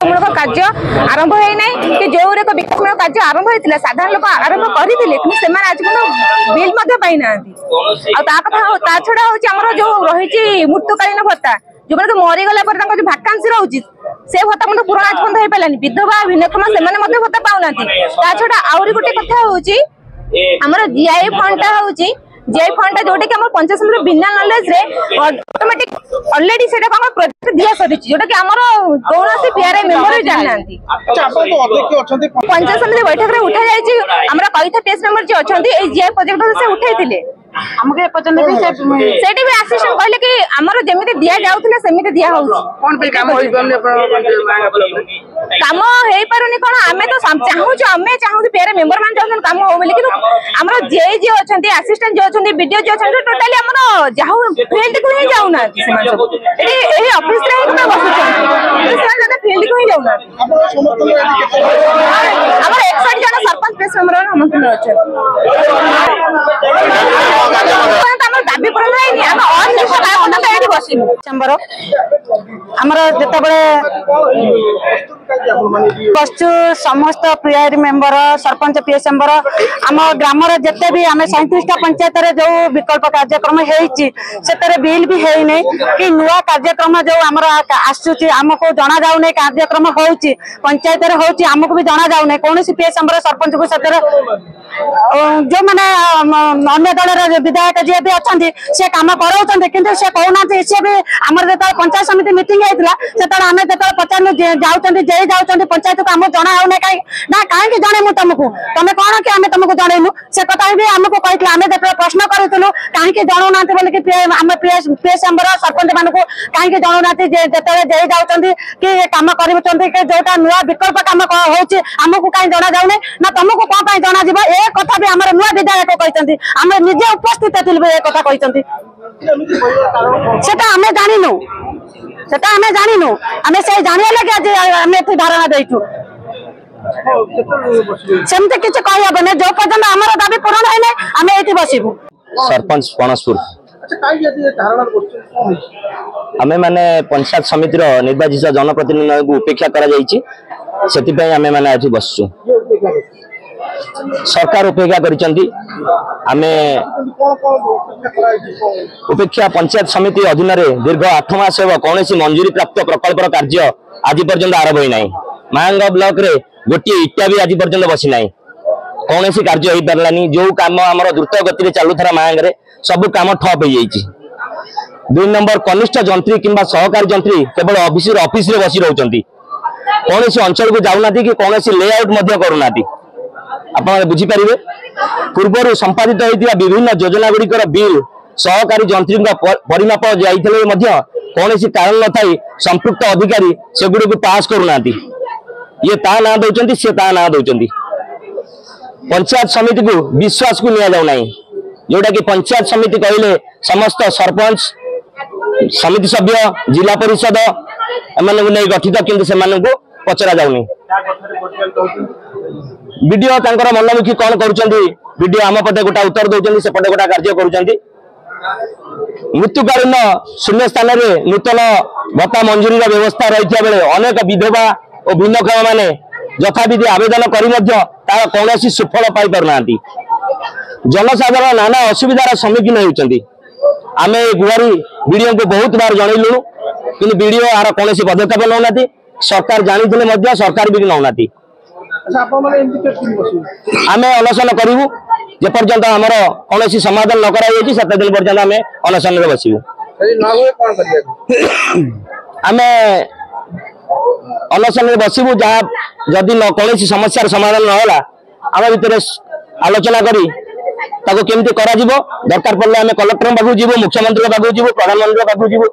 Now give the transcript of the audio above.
विकासमूलक कार्य आरंभ होना कि जो विकासमूलक कार्य आरंभ होता साधारण लोक आरंभ करते कि आज बिल पाई ना ता छड़ा हूँ जो रही मृत्युकालीन भत्ता जो मैंने मरीगला जो भाकांसी रोचे से भत्ता मतलब पूरण आज पर्यटन हो पारानी विधवा भिन्नक्षम से भत्ता पाऊना ता छड़ा आहरी गोटे कथा हूँ जीआई फंडा हूँ जीआई फंडा जोटा कि पंचायत समिति बिना नॉलेज रे ऑटोमेटिक ऑलरेडी सेटा कम प्रोजेक्ट दिया सरी जोटा कि हमर कोनोसी पीआरआई मेंबर जानना पंचायत समिति बैठक रे उठा जायछि हमरा कइथा पेस मेंबर जे अछंती ए जीआई प्रोजेक्ट से उठाइथिले हमके पर्यंत भी सेठी भी असिस्टेंट कहले कि हमर जेमिति दिया जाउथिले सेमिति दिया होउ कोन पे काम होई गले काम हेई पारुनी कोन हमें तो चाहू जो हमें चाहू पीआरआई मेंबर मान चाहन काम हो बोले कि हमर जेई जे अछंती असिस्टेंट जे अछंती वीडियो जे अछंती टोटली हमर जाहू फील्ड को ही जाउ ना सेमान सब एही ऑफिस रे ही बसुछन से ज्यादा फील्ड को ही जाउ ना हमर 61 जन सरपंच प्रेस मेंबर हमन अछन दाबी बसु समस्त PRI member sarpanch PS member आम ग्राम जिते भी आम 37टा पंचायत जो विकल्प कार्यक्रम होते बिल भी है कि नुआ कार्यक्रम जो आम आमको जना जाऊना कार्यक्रम हो पंचायत होमको भी जना जाऊना कौन पीएस मेंबर सरपंच को जो मैंने अन्य दल विधायक जी भी अच्छा से कम कराऊँ कि से कहना सी भी आम जो पंचायत समिति मीटिंग होता से आम जो पचार जाऊँ जे जाऊँ पंचायत को आम जना होना कहीं ना कहीं जनइमु तुमको तुम कौन कि आम तुमको जनइनु से कथा भी आमको कहते आम जो प्रश्न करूँ कहीं जनाऊना बोलिक पीएस मेंबर सरपंच मान कहीं जनाऊना जो जे जाऊँ कि कम कर जोटा नुआ विकल्प कम होमको कहीं जना जाऊना ना तुमको कौन जना जा ए कथा भी आम नुआ विधायक कहते आम निजे उपस्थित थिलु ए कथा कहते सेटा आमे जानिनु सेटा आमे जानिनु आमे से जानिया लगे आज आमे एथि धारणा दैछु सेमते किछ कहि हबने जो पर्यंत हमर दाबी पूर्ण होइने आमे एथि बसिबु सरपंच पणसपुर अच्छा काई यदि धारणा करछ आमे माने पंचायत समिति रो निर्वाचित जनप्रतिनिधि को उपेक्षा करा जाईची सेति पय आमे माने एथि बसछु सरकार उपेक्षा करिसंती आमे उपेक्षा पंचायत समिति अधीन रे दीर्घ 8 मास हेबो कोनोसी मंजूरी प्राप्त प्रकल्पर कार्य आज पर्यंत आरंभ होई नाही मांग ब्लॉक रे गोटी इटा भी आज पर्यंत बसी नाही कोनोसी कार्य होई परलानी जो काम हमर द्रुत गति रे चालू थरा मांग रे सब काम ठप हो जाईची 2 नंबर कनिष्ठ जंत्री किंबा सहकारी जंत्री केवल ऑफिस रे बसी रहउचंती कोनोसी अंचल को जाउनाती कि कोनोसी लेआउट मध्य करूनाती आप बुझीपारे पूर्व संपादित होता विभिन्न योजना गुड़िकर बिल सहकारी जंत्री परिमाप जाते कौन कारण न था संपृक्त अधिकारी सेगुड़ी को पास करूना ये ता ना दौरान सी ता ना दौरान पंचायत समिति को विश्वास को नि जाऊना जोटा कि पंचायत समिति कहले समस्त सरपंच समिति सभ्य जिला परिषद एम नहीं गठित किंतु से पचरा जाऊनी वीडियो तांकर मनमुखी कौन करुँच आम पटे गोटा उत्तर दौरान सेपटे गोटा कार्य करुँच मृत्युकालीन शून्य स्थान में नूतन भत्ता मंजूरी व्यवस्था रही बेले अनेक विधवा और भिन्नक्षम माने यथाविधि आवेदन कर कौन सुफल पाई पारना जनसाधारण नाना असुविधार सम्मुखीन होती आम गुहारी वीडियो को बहुत बार जनइलु कि वीडियो यार कौन पदक्षेप नौना सरकार जानी सरकार भी नौना आमे अनशन करूँ जेपर्यंत आमर कौन समाधान न कराई सेत दिन पर्यंत आम अनशन में बसबू आम अनशन में बसबू जहाँ जदि कौन समस्यार समाधान नहला आम भितर आलोचना करी केमती करा दरकार पड़े आम कलेक्टर पाखु जीवु मुख्यमंत्री पाखु जीवु प्रधानमंत्री पाखु जीवु।